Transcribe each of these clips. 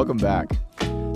Welcome back.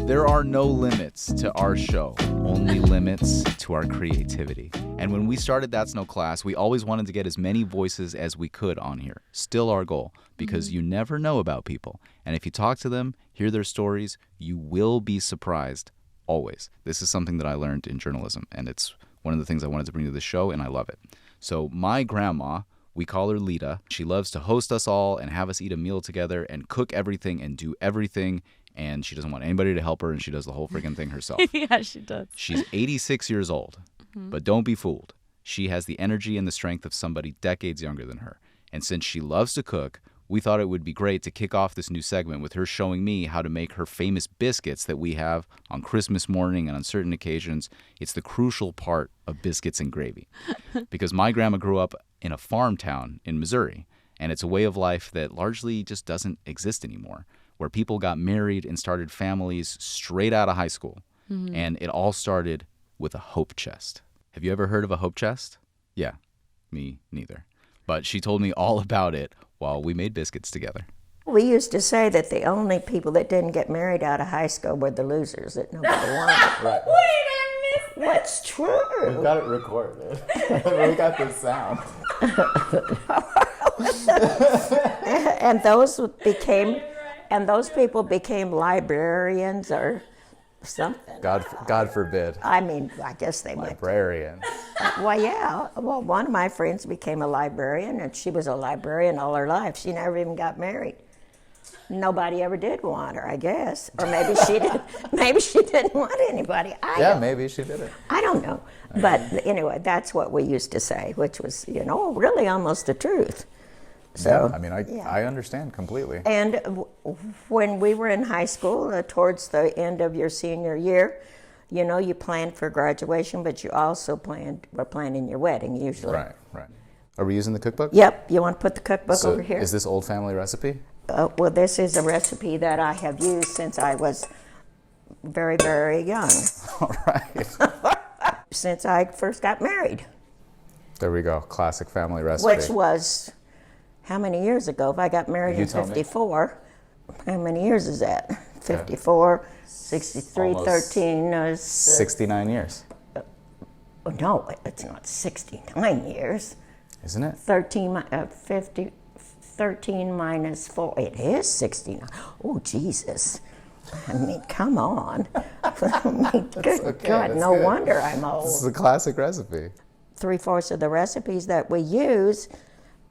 There are no limits to our show, only limits to our creativity. And when we started That's No Class, we always wanted to get as many voices as we could on here. Still our goal, because you never know about people. And if you talk to them, hear their stories, you will be surprised, always. This is something that I learned in journalism, and it's one of the things I wanted to bring to the show, and I love it. So my grandma, we call her Lita. She loves to host us all and have us eat a meal together and cook everything and do everything. And she doesn't want anybody to help her, and she does the whole freaking thing herself. Yeah, she does. She's 86 years old, but don't be fooled. She has the energy and the strength of somebody decades younger than her. And since she loves to cook, we thought it would be great to kick off this new segment with her showing me how to make her famous biscuits that we have on Christmas morning and on certain occasions. It's the crucial part of biscuits and gravy. Because my grandma grew up in a farm town in Missouri, and it's a way of life that largely just doesn't exist anymore, where people got married and started families straight out of high school. And it all started with a hope chest. Have you ever heard of a hope chest? Yeah, me neither. But she told me all about it while we made biscuits together. We used to say that the only people that didn't get married out of high school were the losers that nobody wanted. Right. Wait, I missed that. That's true. We've got it recorded. We got the sound. And those people became librarians or something. God forbid. I mean, I guess they might. Librarian. Well, yeah. Well, one of my friends became a librarian, and she was a librarian all her life. She never even got married. Nobody ever did want her, I guess. Or maybe she did. Maybe she didn't want anybody. Maybe she did it. I don't know. But anyway, that's what we used to say, which was, really almost the truth. So, Yeah, I mean, I understand completely. And when we were in high school, towards the end of your senior year, you planned for graduation, but you also were planning your wedding usually. Right. Are we using the cookbook? Yep. You want to put the cookbook over here? Is this old family recipe? Well, this is a recipe that I have used since I was very, very young. All right. Since I first got married. There we go. Classic family recipe. Which was, how many years ago? If I got married in 54, how many years is that? 54, 63, Almost 13. 69 years. No, it's not 69 years. Isn't it? 13 minus 4. It is 69. Oh, Jesus. I mean, come on. Good God, no wonder I'm old. This is a classic recipe. 3/4 of the recipes that we use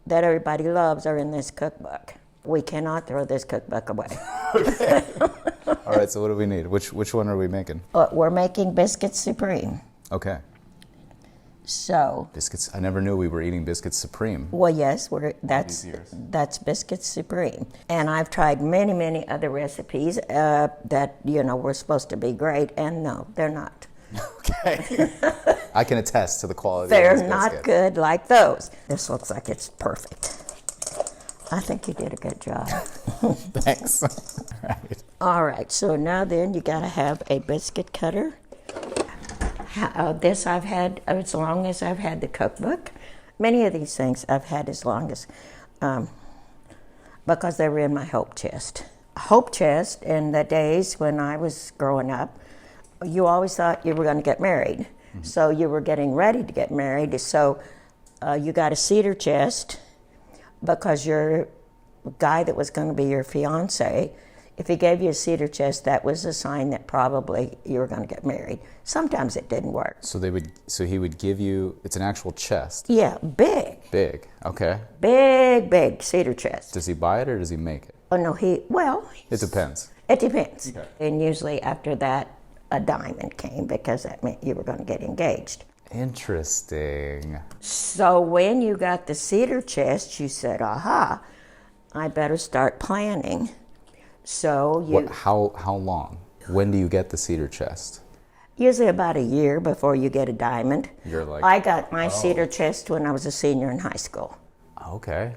that everybody loves are in this cookbook. We cannot throw this cookbook away. Okay. All right, so what do we need? Which one are we making? We're making biscuits supreme. Okay. So. Biscuits. I never knew we were eating biscuits supreme. Well, yes, that's biscuits supreme. And I've tried many, many other recipes that, were supposed to be great, and no, they're not. Okay. I can attest to the quality They're of these biscuits. not good like those. This looks like it's perfect. I think you did a good job. Thanks. Right. All right, so now then you got to have a biscuit cutter. This I've had as long as I've had the cookbook. Many of these things I've had as long as, because they were in my hope chest. Hope chest in the days when I was growing up, you always thought you were going to get married. Mm-hmm. So you were getting ready to get married. So you got a cedar chest because your guy that was going to be your fiance, if he gave you a cedar chest, that was a sign that probably you were going to get married. Sometimes it didn't work. So he would give you, it's an actual chest. Yeah, big. Big, okay. Big cedar chest. Does he buy it or does he make it? Oh no, It depends. It depends. Okay. And usually after that, a diamond came because that meant you were going to get engaged. Interesting. So when you got the cedar chest, you said, aha, I better start planning. So How long? When do you get the cedar chest? Usually about a year before you get a diamond. You're like, I got my cedar chest when I was a senior in high school. Okay.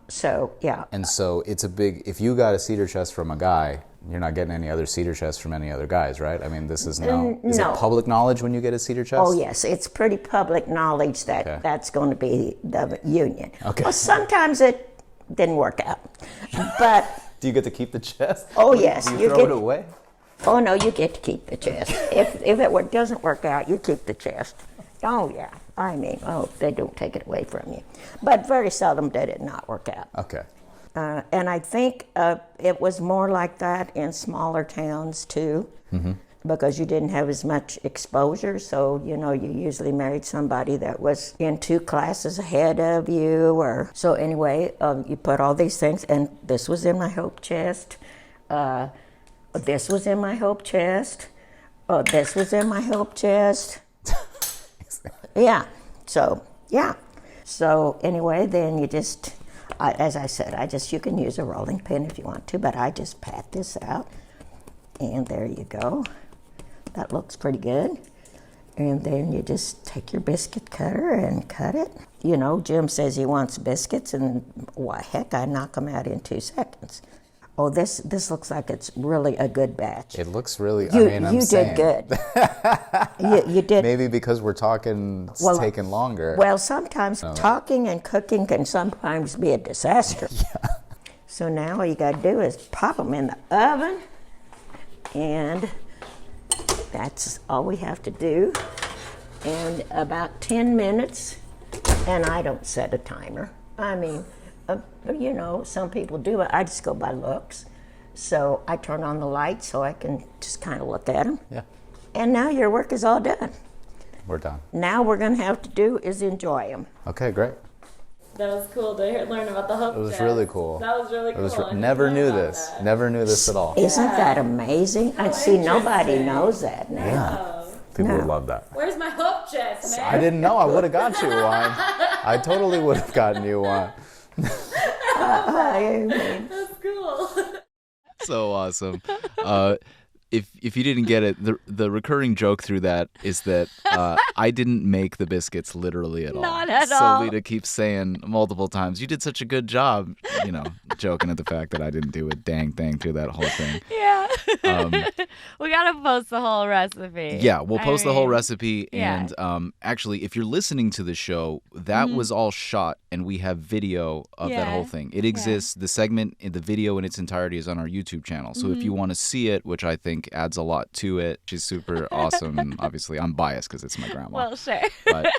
So, yeah. And so it's if you got a cedar chest from a guy, you're not getting any other cedar chests from any other guys, right? I mean, this is is it public knowledge when you get a cedar chest? Oh, yes. It's pretty public knowledge that that's going to be the union. Okay. Well, sometimes it didn't work out. But Do you get to keep the chest? Oh, yes. Do you You throw get- it away? Oh, no, you get to keep the chest. If doesn't work out, you keep the chest. Oh, yeah. I mean, they don't take it away from you. But very seldom did it not work out. Okay. And I think it was more like that in smaller towns, too, because you didn't have as much exposure. So, you usually married somebody that was in 2 classes ahead of you. So anyway, you put all these things, and this was in my hope chest. This was in my hope chest. This was in my hope chest. Yeah. So, yeah. So anyway, then you just, as I said, you can use a rolling pin if you want to, but I just pat this out. And there you go. That looks pretty good. And then you just take your biscuit cutter and cut it. Jim says he wants biscuits, and why, heck, I knock them out in 2 seconds. Oh, this looks like it's really a good batch. It looks really, You I'm saying. did good. you did. Maybe because we're talking, it's taking longer. Well, sometimes talking and cooking can sometimes be a disaster. Yeah. So now all you got to do is pop them in the oven, and that's all we have to do. And about 10 minutes, and I don't set a timer. I mean, some people do it. I just go by looks. So I turn on the light so I can just kind of look at them. Yeah. And now your work is all done. We're done. Now we're going to have to do is enjoy them. Okay, great. That was cool to learn about the hope It was chest. really cool. That was really cool. Never knew this. Never knew this at all. Isn't that amazing? I see nobody interesting. knows that now. Yeah. People would love that. Where's my hope chest, man? I didn't know. I would have got you one. I totally would have gotten you one. That's cool. So awesome. If you didn't get it, the recurring joke through that is that I didn't make the biscuits literally at all. Not at so all. Lita keeps saying multiple times, "You did such a good job," joking at the fact that I didn't do a dang thing through that whole thing. Yeah. We gotta post the whole recipe. Yeah, we'll post the whole mean, recipe. yeah. And actually, if you're listening to the show, that was all shot, and we have video of that whole thing. It exists. The segment, the video in its entirety is on our YouTube channel. So if you want to see it, which I think adds a lot to it, she's super awesome. And obviously, I'm biased because it's my grandma. Well, sure. But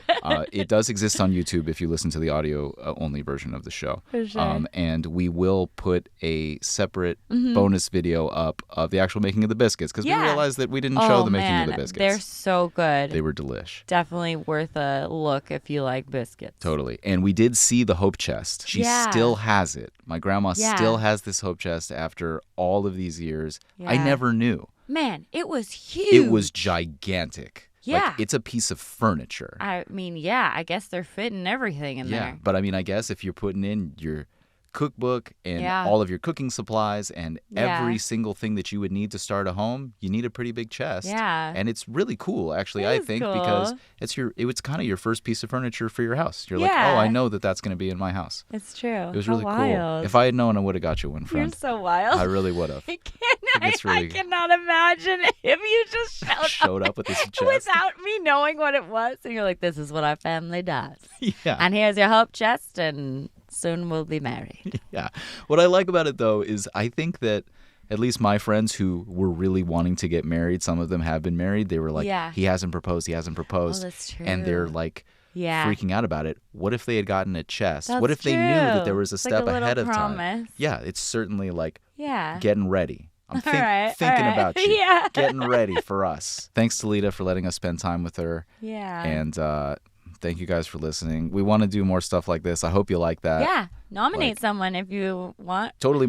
it does exist on YouTube if you listen to the audio-only version of the show. For sure. And we will put a separate bonus video up of the actual making of the biscuits because we realized that we didn't show the making of the biscuits. They're so good. They were delish. Definitely worth a look if you like biscuits. Totally. And we did see the hope chest. She still has it. My grandma still has this hope chest after all of these years. I Yeah. never knew. Man, it was huge. It was gigantic. Yeah. Like, it's a piece of furniture. I mean, yeah, I guess they're fitting everything in there. But I mean, I guess if you're putting in your cookbook and Yeah. all of your cooking supplies and Yeah. every single thing that you would need to start a home, you need a pretty big chest. Yeah. And it's really cool, actually, It I is think, cool. because it's kind of your first piece of furniture for your house. You're like, Yeah. oh, I know that that's going to be in my house. It's true. It was How really cool. wild. If I had known, I would have got you one, You're friend. so wild. I really would have. It's I really- cannot imagine if you just Showed up with this chest. without me knowing what it was. And you're like, this is what our family does. Yeah. And here's your hope chest, and soon we'll be married. Yeah. What I like about it, though, is I think that at least my friends who were really wanting to get married, some of them have been married. They were like, Yeah. he hasn't proposed. Oh, that's true. And they're like Yeah. freaking out about it. What if they had gotten a chest? That's what if they knew that there true. was a It's like step a little ahead of time? promise. Yeah. It's certainly like Yeah. getting ready. I'm All right, thinking all right. about you. Yeah. Getting ready for us. Thanks to Lita for letting us spend time with her. Yeah. And thank you guys for listening. We want to do more stuff like this. I hope you like that. Yeah. Nominate like- someone if you want. Totally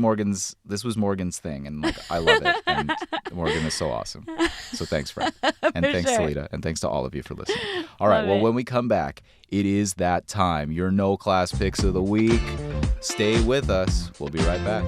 this was Morgan's thing, and like I love it. And Morgan is so awesome. So thanks, friend. And thanks to sure. Lita. And thanks to all of you for listening. All right, Love well, it. when we come back, it is that time. Your no class picks of the week. Stay with us. We'll be right back.